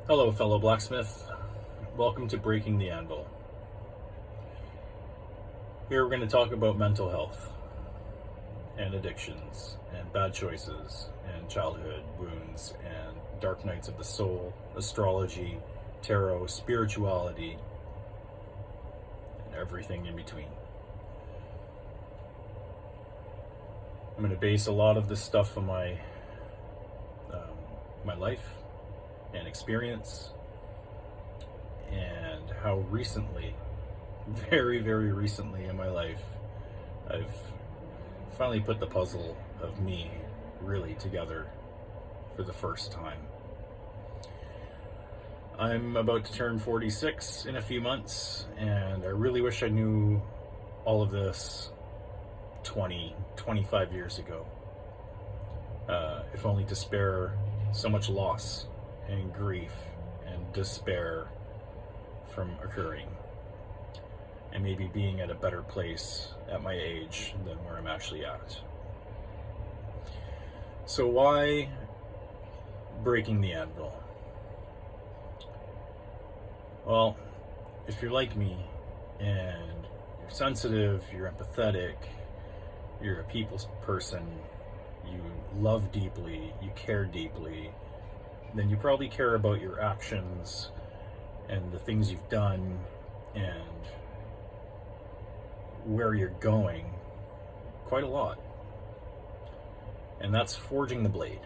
Hello, fellow Blacksmith. Welcome to Breaking the Anvil. Here we're going to talk about mental health and addictions and bad choices and childhood wounds and dark nights of the soul, astrology, tarot, spirituality, and everything in between. I'm going to base a lot of this stuff on my life and experience, and how recently, very, very recently in my life, I've finally put the puzzle of me really together for the first time. I'm about to turn 46 in a few months, and I really wish I knew all of this 25 years ago. If only to spare so much loss and grief and despair from occurring, and maybe being at a better place at my age than where I'm actually at. So why breaking the anvil? Well, if you're like me and you're sensitive, you're empathetic, you're a people's person, you love deeply, you care deeply, then you probably care about your actions and the things you've done and where you're going quite a lot. And that's forging the blade.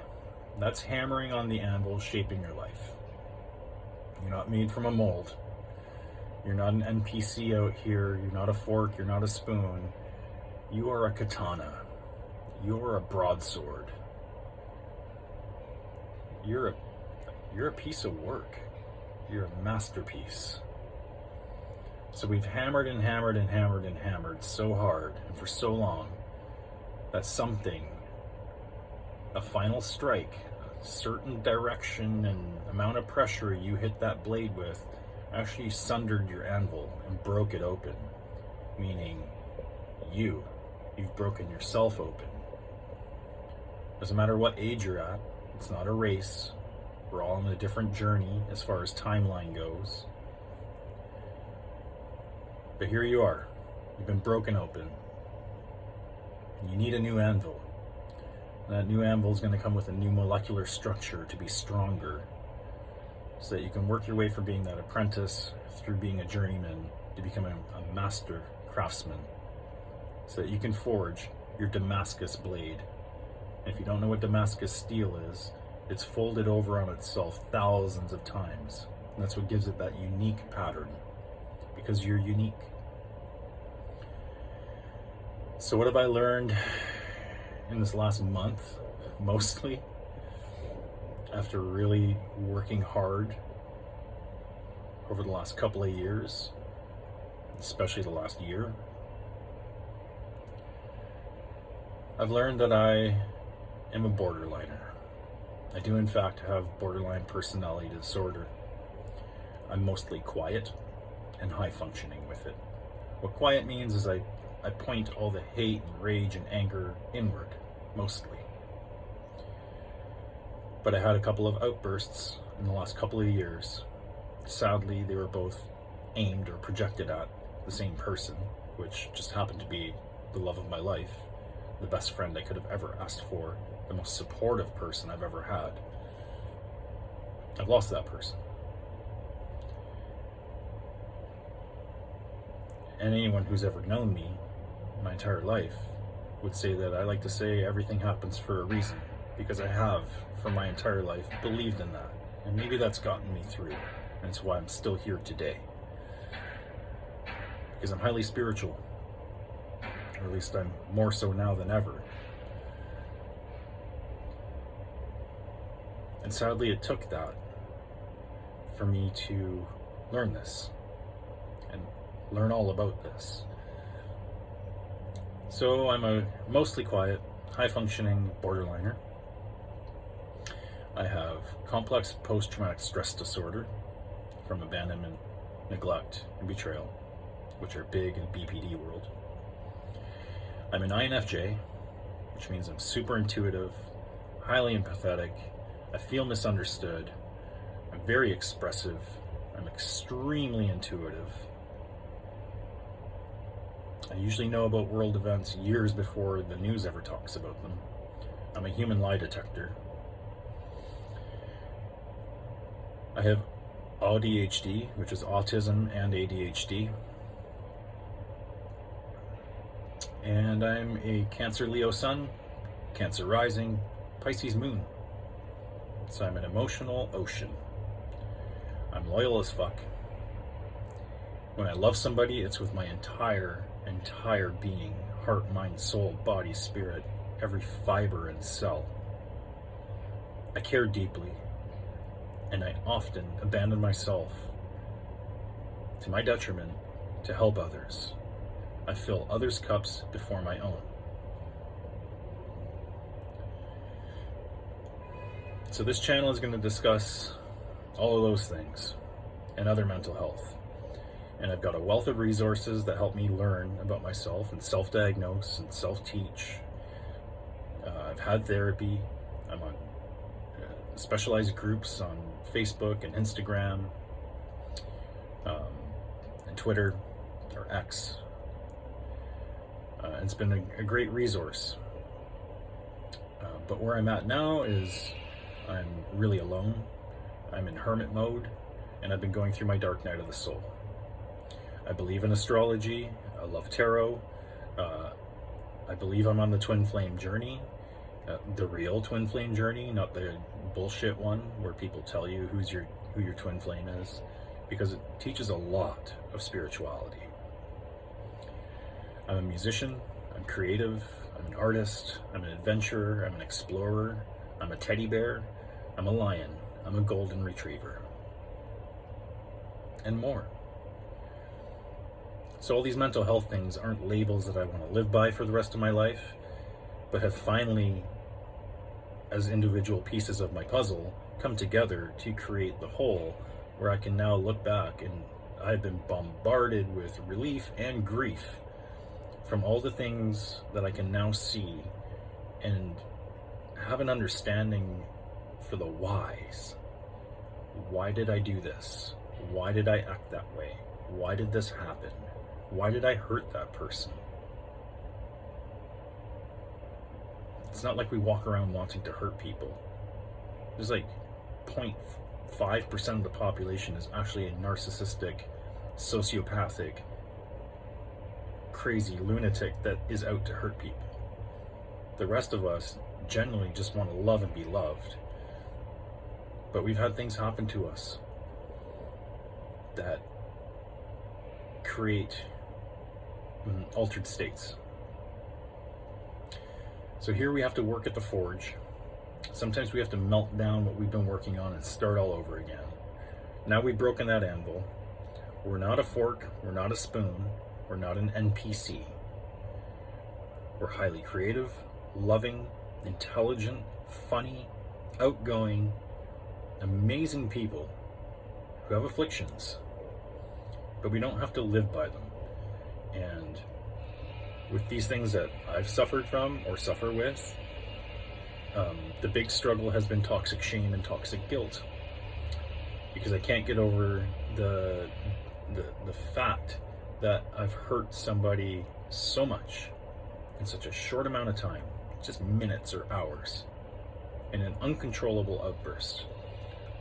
That's hammering on the anvil, shaping your life. You're not made from a mold. You're not an NPC out here. You're not a fork. You're not a spoon. You are a katana. You're a broadsword. You're a piece of work. You're a masterpiece. So we've hammered and hammered and hammered and hammered so hard and for so long that something, a final strike, a certain direction and amount of pressure you hit that blade with actually sundered your anvil and broke it open. Meaning you've broken yourself open. Doesn't matter what age you're at, it's not a race. We're all on a different journey as far as timeline goes. But here you are. You've been broken open. You need a new anvil. That new anvil is going to come with a new molecular structure to be stronger, so that you can work your way from being that apprentice through being a journeyman to becoming a master craftsman, so that you can forge your Damascus blade. And if you don't know what Damascus steel is, it's folded over on itself thousands of times. And that's what gives it that unique pattern, because you're unique. So what have I learned in this last month, mostly, after really working hard over the last couple of years, especially the last year? I've learned that I am a borderliner. I do in fact have borderline personality disorder. I'm mostly quiet and high functioning with it. What quiet means is I point all the hate and rage and anger inward, mostly. But I had a couple of outbursts in the last couple of years. Sadly, they were both aimed or projected at the same person, which just happened to be the love of my life, the best friend I could have ever asked for, the most supportive person I've ever had. I've lost that person. And anyone who's ever known me my entire life would say that I like to say everything happens for a reason, because I have, for my entire life, believed in that. And maybe that's gotten me through, and it's why I'm still here today. Because I'm highly spiritual. Or at least I'm more so now than ever. And sadly, it took that for me to learn this and learn all about this. So I'm a mostly quiet, high-functioning borderliner. I have complex post-traumatic stress disorder from abandonment, neglect, and betrayal, which are big in BPD world. I'm an INFJ, which means I'm super intuitive, highly empathetic, I feel misunderstood, I'm very expressive. I'm extremely intuitive. I usually know about world events years before the news ever talks about them. I'm a human lie detector. I have ADHD, which is autism and ADHD. And I'm a Cancer Leo sun, Cancer rising, Pisces moon. So I'm an emotional ocean. I'm loyal as fuck. When I love somebody, it's with my entire being, heart, mind, soul, body, spirit, every fiber and cell. I care deeply, and I often abandon myself to my detriment to help others. I fill others' cups before my own. So this channel is going to discuss all of those things and other mental health. And I've got a wealth of resources that help me learn about myself and self-diagnose and self-teach. I've had therapy. I'm on specialized groups on Facebook and Instagram and Twitter, or X. It's been a great resource. But where I'm at now is I'm really alone. I'm in hermit mode, and I've been going through my dark night of the soul. I believe in astrology. I love tarot. I believe I'm on the twin flame journey, the real twin flame journey, not the bullshit one where people tell you who your twin flame is, because it teaches a lot of spirituality. I'm a musician. I'm creative. I'm an artist. I'm an adventurer. I'm an explorer. I'm a teddy bear. I'm a lion. I'm a golden retriever. And more. So all these mental health things aren't labels that I want to live by for the rest of my life, but have finally, as individual pieces of my puzzle, come together to create the whole where I can now look back, and I've been bombarded with relief and grief from all the things that I can now see and have an understanding for the whys. Why did I do this? Why did I act that way? Why did this happen? Why did I hurt that person? It's not like we walk around wanting to hurt people. There's like 0.5% of the population is actually a narcissistic, sociopathic, crazy lunatic that is out to hurt people. The rest of us generally just want to love and be loved. But we've had things happen to us that create altered states. So here we have to work at the forge. Sometimes we have to melt down what we've been working on and start all over again. Now we've broken that anvil. We're not a fork, we're not a spoon, we're not an NPC. We're highly creative, loving, intelligent, funny, outgoing, amazing people who have afflictions, but we don't have to live by them. And with these things that I've suffered from or suffer with, the big struggle has been toxic shame and toxic guilt, because I can't get over the fact that I've hurt somebody so much in such a short amount of time, just minutes or hours, in an uncontrollable outburst,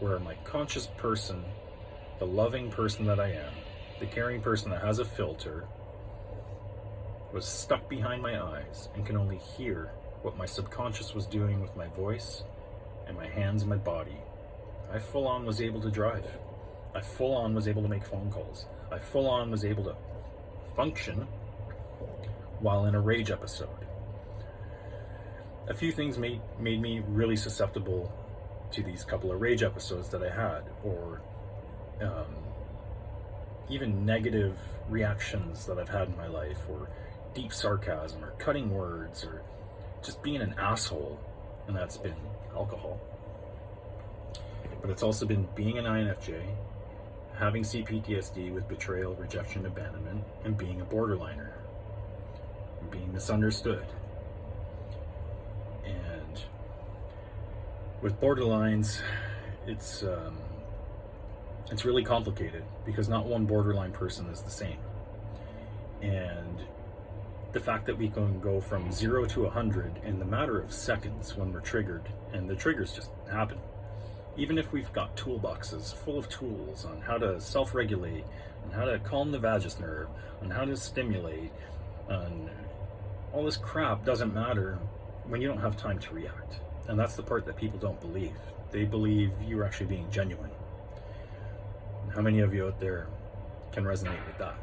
where my conscious person, the loving person that I am, the caring person that has a filter, was stuck behind my eyes and can only hear what my subconscious was doing with my voice and my hands and my body. I full on was able to drive. I full on was able to make phone calls. I full on was able to function while in a rage episode. A few things made me really susceptible to these couple of rage episodes that I had, or even negative reactions that I've had in my life, or deep sarcasm, or cutting words, or just being an asshole, and that's been alcohol. But it's also been being an INFJ, having cPTSD with betrayal, rejection, abandonment, and being a borderliner, and being misunderstood. And with borderlines, it's It's really complicated because not one borderline person is the same. And the fact that we can go from 0 to 100 in the matter of seconds when we're triggered, and the triggers just happen. Even if we've got toolboxes full of tools on how to self-regulate, on how to calm the vagus nerve, on how to stimulate, on all this crap, doesn't matter when you don't have time to react. And that's the part that people don't believe. They believe you're actually being genuine. How many of you out there can resonate with that?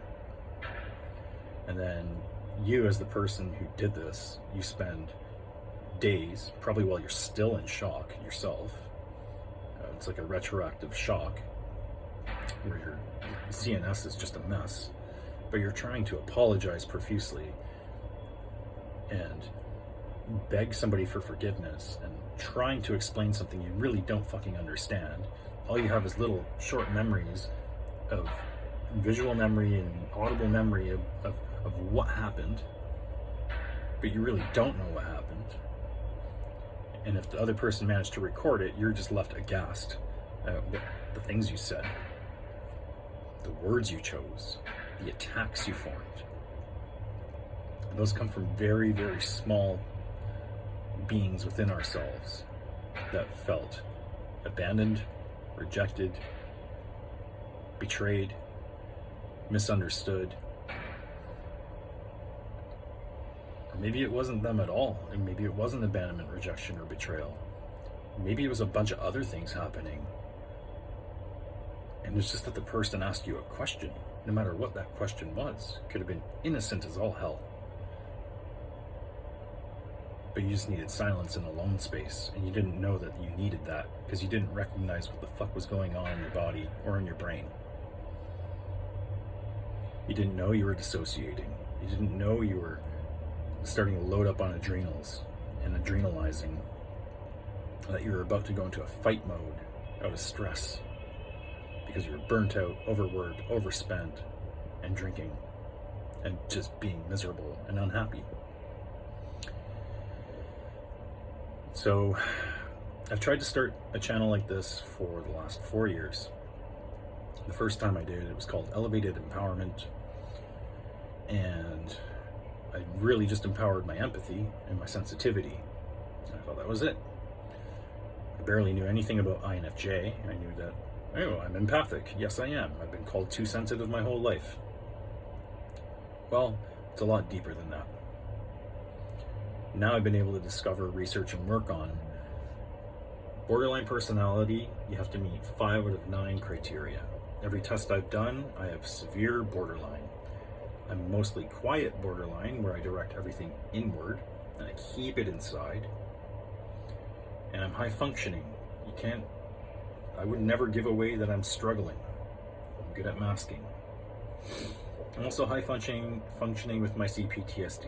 And then you, as the person who did this, you spend days, probably while you're still in shock yourself. It's like a retroactive shock where your CNS is just a mess, but you're trying to apologize profusely and beg somebody for forgiveness and trying to explain something you really don't fucking understand. All you have is little short memories of visual memory and audible memory of what happened, but you really don't know what happened. And if the other person managed to record it, you're just left aghast at the things you said, the words you chose, the attacks you formed. And those come from very, very small beings within ourselves that felt abandoned, rejected, betrayed, misunderstood. Or maybe it wasn't them at all, and maybe it wasn't abandonment, rejection, or betrayal. Maybe it was a bunch of other things happening. And it's just that the person asked you a question, no matter what that question was. Could have been innocent as all hell. But you just needed silence and alone space, and you didn't know that you needed that because you didn't recognize what the fuck was going on in your body or in your brain. You didn't know you were dissociating. You didn't know you were starting to load up on adrenals and adrenalizing, that you were about to go into a fight mode out of stress because you were burnt out, overworked, overspent, and drinking, and just being miserable and unhappy. So I've tried to start a channel like this for the last 4 years. The first time I did, it was called Elevated Empowerment, and I really just empowered my empathy and my sensitivity. And I thought that was it. I barely knew anything about INFJ. I knew that, oh, I'm empathic. Yes, I am. I've been called too sensitive my whole life. Well, it's a lot deeper than that. Now I've been able to discover, research, and work on borderline personality. You have to meet 5 out of 9 criteria. Every test I've done, I have severe borderline. I'm mostly quiet borderline, where I direct everything inward and I keep it inside. And I'm high functioning. I would never give away that I'm struggling. I'm good at masking. I'm also high functioning with my cPTSD.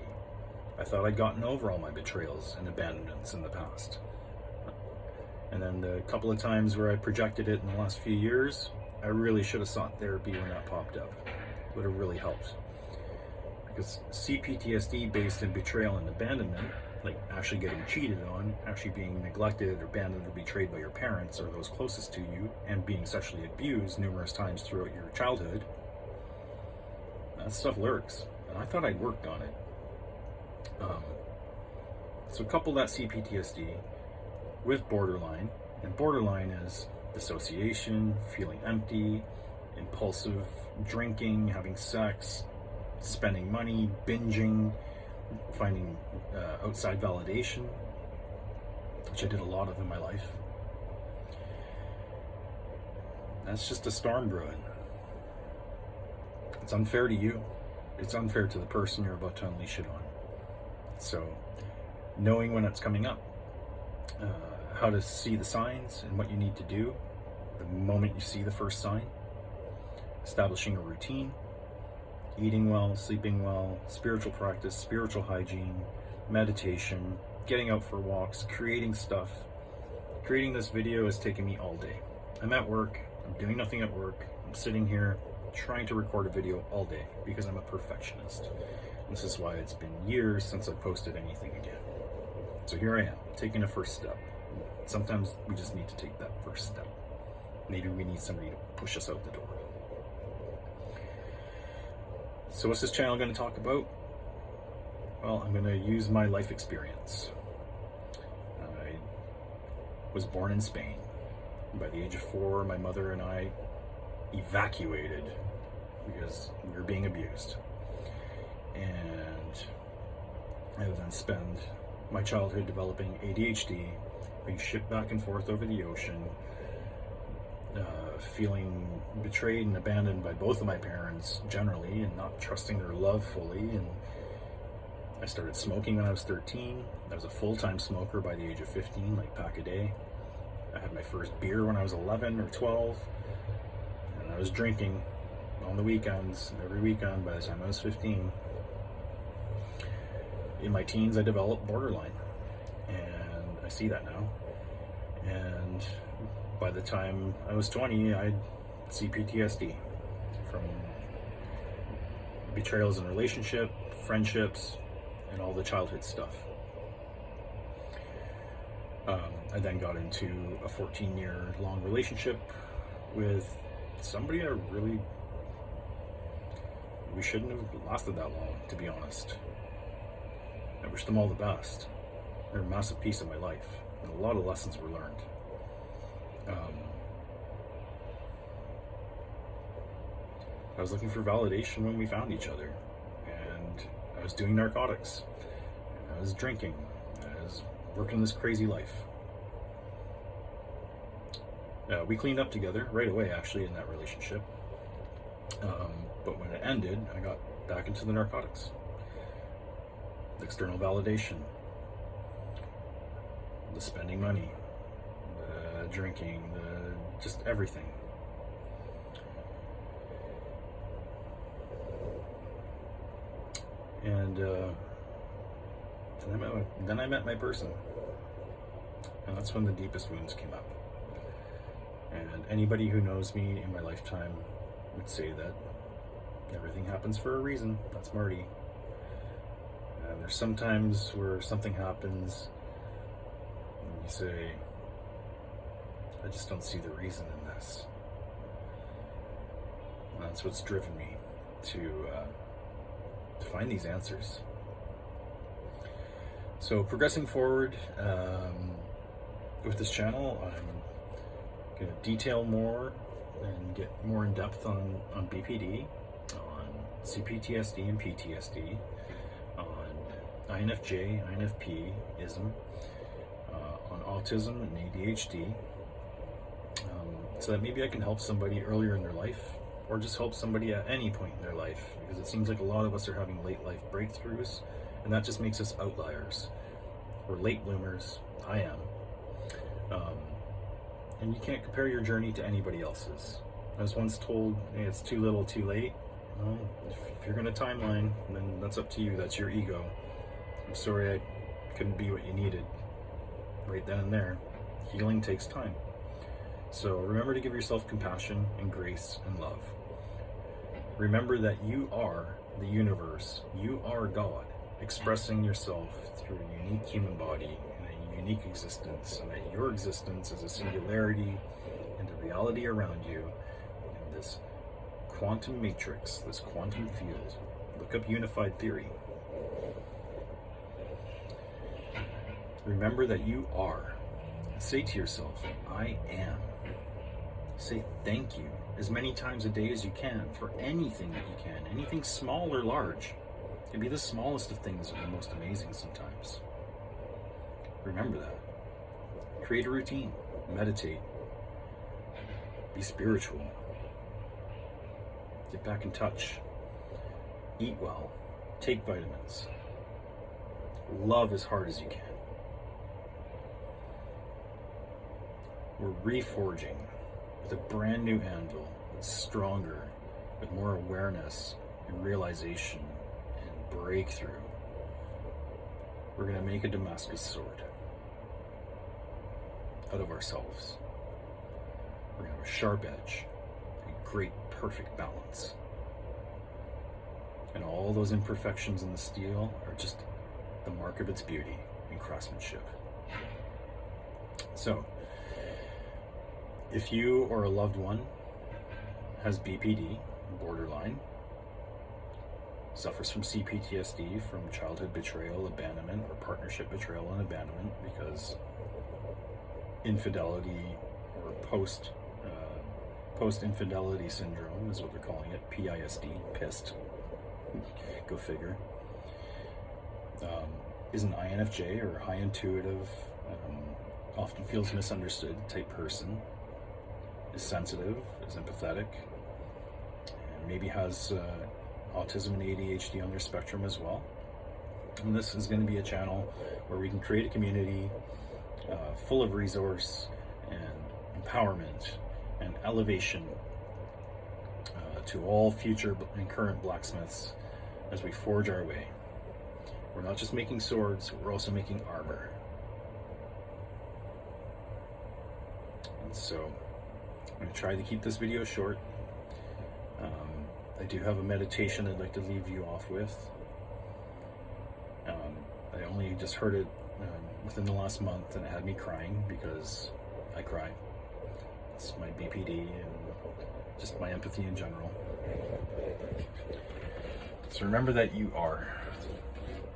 I thought I'd gotten over all my betrayals and abandonments in the past. And then the couple of times where I projected it in the last few years, I really should have sought therapy when that popped up. It would have really helped. Because cPTSD based in betrayal and abandonment, like actually getting cheated on, actually being neglected or abandoned or betrayed by your parents or those closest to you, and being sexually abused numerous times throughout your childhood, that stuff lurks. And I thought I'd worked on it. So couple that cPTSD with borderline, and borderline is dissociation, feeling empty, impulsive drinking, having sex, spending money, binging, finding outside validation, which I did a lot of in my life. That's just a storm brewing. It's unfair to you. It's unfair to the person you're about to unleash it on. So, knowing when it's coming up, how to see the signs and what you need to do the moment you see the first sign, establishing a routine, eating well, sleeping well, spiritual practice, spiritual hygiene, meditation, getting out for walks, creating stuff. Creating this video has taken me all day. I'm at work, I'm doing nothing at work, I'm sitting here trying to record a video all day because I'm a perfectionist. This is why it's been years since I've posted anything again. So here I am, taking a first step. Sometimes we just need to take that first step. Maybe we need somebody to push us out the door. So what's this channel going to talk about? Well, I'm going to use my life experience. I was born in Spain. By the age of 4, my mother and I evacuated because we were being abused. And I would then spend my childhood developing ADHD, being shipped back and forth over the ocean, feeling betrayed and abandoned by both of my parents generally, and not trusting their love fully. And I started smoking when I was 13. I was a full-time smoker by the age of 15, like pack a day. I had my first beer when I was 11 or 12, and I was drinking on the weekends, every weekend by the time I was 15. In my teens, I developed borderline, and I see that now. And by the time I was 20, I had cPTSD from betrayals in relationship, friendships, and all the childhood stuff. I then got into a 14-year long relationship with somebody we shouldn't have lasted that long, to be honest. I wish them all the best. They're a massive piece of my life, and a lot of lessons were learned. I was looking for validation when we found each other, and I was doing narcotics, and I was drinking, and I was working this crazy life. We cleaned up together right away, actually, in that relationship. But when it ended, I got back into the narcotics. The external validation, the spending money, the drinking, just everything. And then I met my person, and that's when the deepest wounds came up. And anybody who knows me in my lifetime would say that everything happens for a reason. That's Marty. And there's sometimes where something happens and you say, I just don't see the reason in this. And that's what's driven me to find these answers. So progressing forward with this channel, I'm going to detail more and get more in depth on BPD, on cPTSD and PTSD, on INFJ, INFP-ism, on autism and ADHD, so that maybe I can help somebody earlier in their life, or just help somebody at any point in their life, because it seems like a lot of us are having late life breakthroughs, and that just makes us outliers. We're late bloomers. I am. And you can't compare your journey to anybody else's. I was once told, hey, it's too little, too late. Well, if you're going to timeline, then that's up to you. That's your ego. I'm sorry I couldn't be what you needed right then and there. Healing takes time. So remember to give yourself compassion and grace and love. Remember that you are the universe. You are God, expressing yourself through a unique human body and a unique existence, and that your existence is a singularity in the reality around you in this quantum matrix, this quantum field. Look up unified theory. Remember that you are. Say to yourself, I am. Say thank you as many times a day as you can for anything that you can, anything small or large. It can be the smallest of things are the most amazing sometimes. Remember that. Create a routine. Meditate. Be spiritual. Get back in touch. Eat well. Take vitamins. Love as hard as you can. We're reforging with a brand new anvil that's stronger, with more awareness and realization and breakthrough. We're going to make a Damascus sword out of ourselves. We're going to have a sharp edge, a great, perfect balance. And all those imperfections in the steel are just the mark of its beauty and craftsmanship. So, If you or a loved one has BPD, borderline, suffers from cPTSD, from childhood betrayal, abandonment, or partnership betrayal and abandonment, because infidelity or post-infidelity syndrome is what they're calling it, PISD, go figure, is an INFJ or high intuitive, often feels misunderstood type person, is sensitive, is empathetic, and maybe has autism and ADHD on their spectrum as well. And this is going to be a channel where we can create a community full of resource and empowerment and elevation to all future and current blacksmiths as we forge our way. We're not just making swords, we're also making armor. And so I'm going to try to keep this video short. I do have a meditation I'd like to leave you off with. I only just heard it within the last month, and it had me crying because I cry. It's my BPD and just my empathy in general. So remember that you are.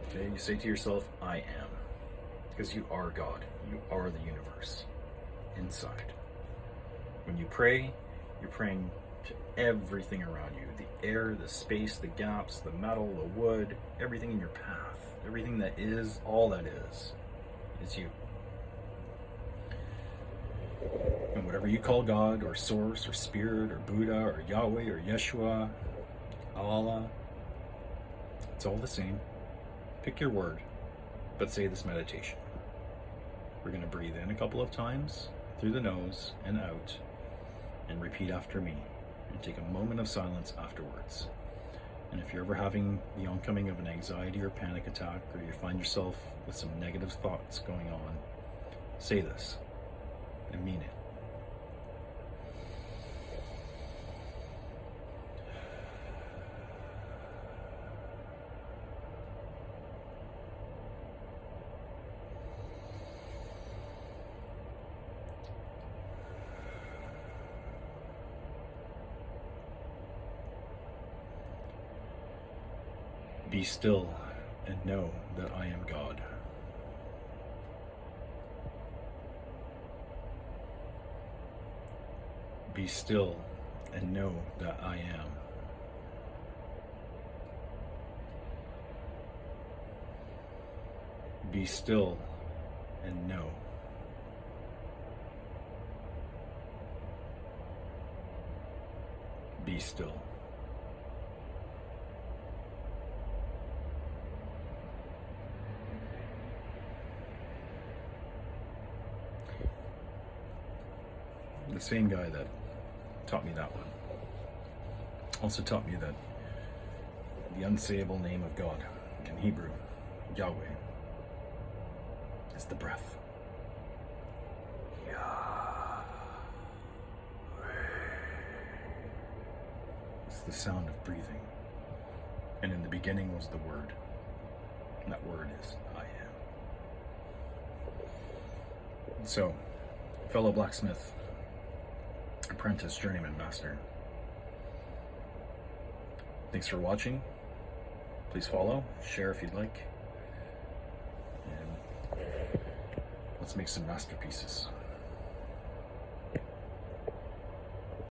Okay, you say to yourself, I am. Because you are God. You are the universe. Inside. When you pray, you're praying to everything around you. The air, the space, the gaps, the metal, the wood, everything in your path. Everything that is, all that is you. And whatever you call God, or Source, or Spirit, or Buddha, or Yahweh, or Yeshua, Allah, it's all the same. Pick your word, but say this meditation. We're going to breathe in a couple of times through the nose and out, and repeat after me, and take a moment of silence afterwards. And if you're ever having the oncoming of an anxiety or panic attack, or you find yourself with some negative thoughts going on, say this and mean it. Be still and know that I am God. Be still and know that I am. Be still and know. Be still. The same guy that taught me that one also taught me that the unsayable name of God in Hebrew, Yahweh, is the breath. Yahweh. It's the sound of breathing. And in the beginning was the Word. And that Word is I am. So, fellow blacksmith, apprentice, journeyman, master, thanks for watching. Please follow, share if you'd like, and let's make some masterpieces.